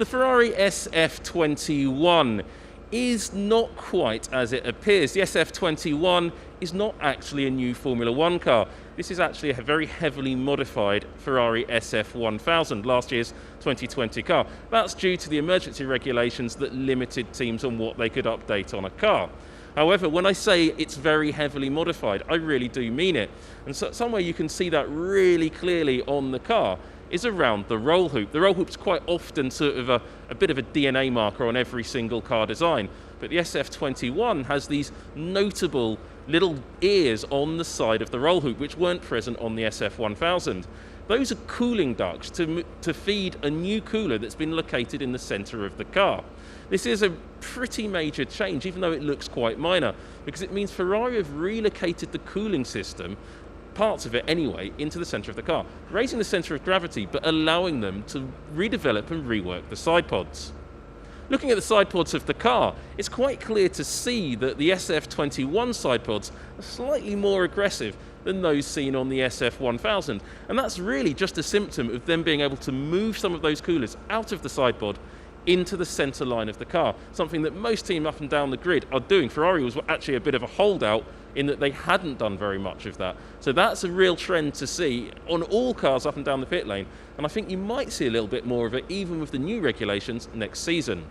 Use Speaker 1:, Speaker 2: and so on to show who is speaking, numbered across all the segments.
Speaker 1: The Ferrari SF21 is not quite as it appears. The SF21 is not actually a new Formula One car. This is actually a very heavily modified Ferrari SF1000, last year's 2020 car. That's due to the emergency regulations that limited teams on what they could update on a car. However, when I say it's very heavily modified, I really do mean it. And so somewhere you can see that really clearly on the car is around the roll hoop. The roll hoop's quite often sort of a bit of a DNA marker on every single car design, but the SF21 has these notable little ears on the side of the roll hoop which weren't present on the SF1000. Those are cooling ducts to feed a new cooler that's been located in the centre of the car. This is a pretty major change, even though it looks quite minor, because it means Ferrari have relocated the cooling system, parts of it anyway, into the centre of the car, raising the centre of gravity but allowing them to redevelop and rework the side pods. Looking at the side pods of the car, it's quite clear to see that the SF21 side pods are slightly more aggressive than those seen on the SF1000, and that's really just a symptom of them being able to move some of those coolers out of the side pod into the centre line of the car, something that most teams up and down the grid are doing. Ferrari was actually a bit of a holdout in that they hadn't done very much of that. So that's a real trend to see on all cars up and down the pit lane, and I think you might see a little bit more of it even with the new regulations next season.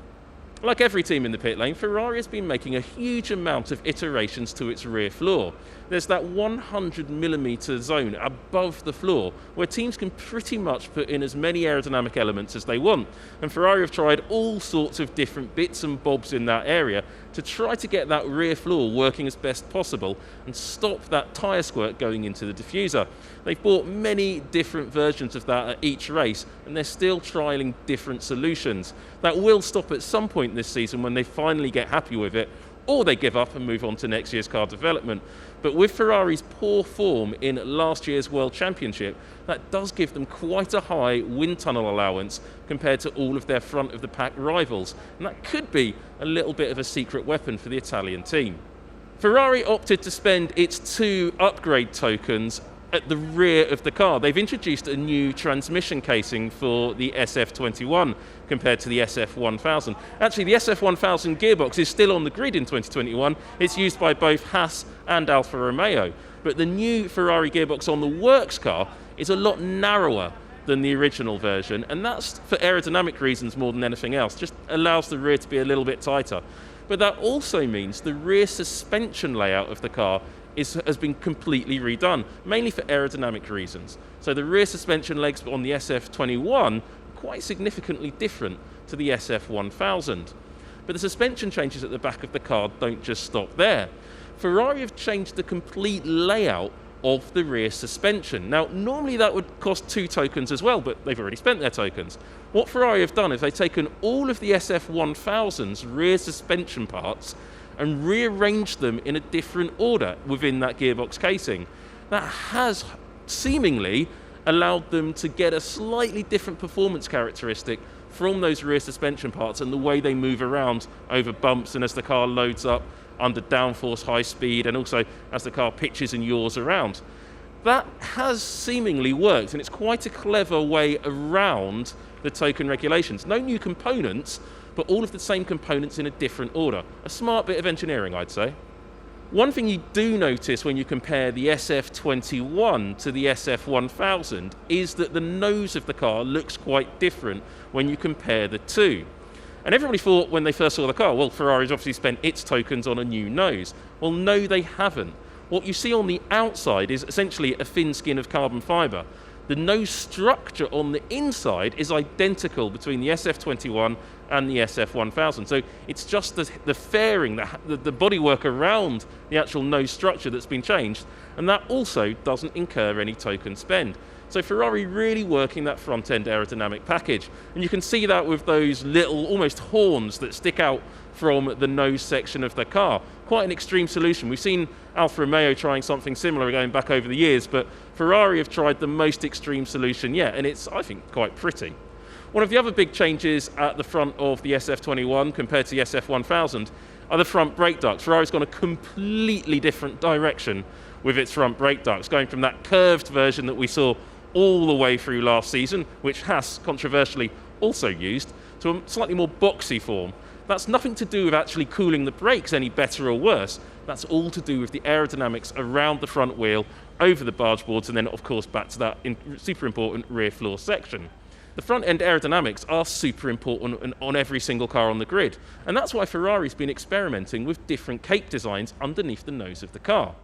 Speaker 1: Like every team in the pit lane, Ferrari has been making a huge amount of iterations to its rear floor. There's that 100mm zone above the floor where teams can pretty much put in as many aerodynamic elements as they want. And Ferrari have tried all sorts of different bits and bobs in that area to try to get that rear floor working as best possible and stop that tyre squirt going into the diffuser. They've bought many different versions of that at each race, and they're still trialling different solutions. That will stop at some point this season when they finally get happy with it, or they give up and move on to next year's car development. But with Ferrari's poor form in last year's World Championship, that does give them quite a high wind tunnel allowance compared to all of their front of the pack rivals, and that could be a little bit of a secret weapon for the Italian team. Ferrari opted to spend its 2 upgrade tokens at the rear of the car. They've introduced a new transmission casing for the SF21 compared to the SF1000. Actually, the SF1000 gearbox is still on the grid in 2021. It's used by both Haas and Alfa Romeo. But the new Ferrari gearbox on the works car is a lot narrower than the original version, and that's for aerodynamic reasons more than anything else. Just allows the rear to be a little bit tighter. But that also means the rear suspension layout of the car has been completely redone, mainly for aerodynamic reasons. So the rear suspension legs on the SF21 are quite significantly different to the SF1000. But the suspension changes at the back of the car don't just stop there. Ferrari have changed the complete layout of the rear suspension. Now, normally that would cost 2 tokens as well, but they've already spent their tokens. What Ferrari have done is they've taken all of the SF1000's rear suspension parts and rearranged them in a different order within that gearbox casing. That has seemingly allowed them to get a slightly different performance characteristic from those rear suspension parts and the way they move around over bumps and as the car loads up under downforce, high speed, and also as the car pitches and yaws around. That has seemingly worked, and it's quite a clever way around the token regulations. No new components, but all of the same components in a different order. A smart bit of engineering, I'd say. One thing you do notice when you compare the SF21 to the SF1000 is that the nose of the car looks quite different when you compare the two. And everybody thought when they first saw the car, well, Ferrari's obviously spent its tokens on a new nose. Well, no, they haven't. What you see on the outside is essentially a thin skin of carbon fibre. The nose structure on the inside is identical between the SF21 and the SF1000. So it's just the fairing, the bodywork around the actual nose structure that's been changed, and that also doesn't incur any token spend. So Ferrari really working that front-end aerodynamic package. And you can see that with those little, almost horns that stick out from the nose section of the car. Quite an extreme solution. We've seen Alfa Romeo trying something similar going back over the years, but Ferrari have tried the most extreme solution yet, and it's, I think, quite pretty. One of the other big changes at the front of the SF21 compared to the SF1000 are the front brake ducts. Ferrari's gone a completely different direction with its front brake ducts, going from that curved version that we saw all the way through last season, which Haas controversially also used to a slightly more boxy form. That's nothing to do with actually cooling the brakes any better or worse. That's all to do with the aerodynamics around the front wheel, over the barge boards, and then of course back to that super important rear floor section. The front end aerodynamics are super important on every single car on the grid, and that's why Ferrari's been experimenting with different cape designs underneath the nose of the car.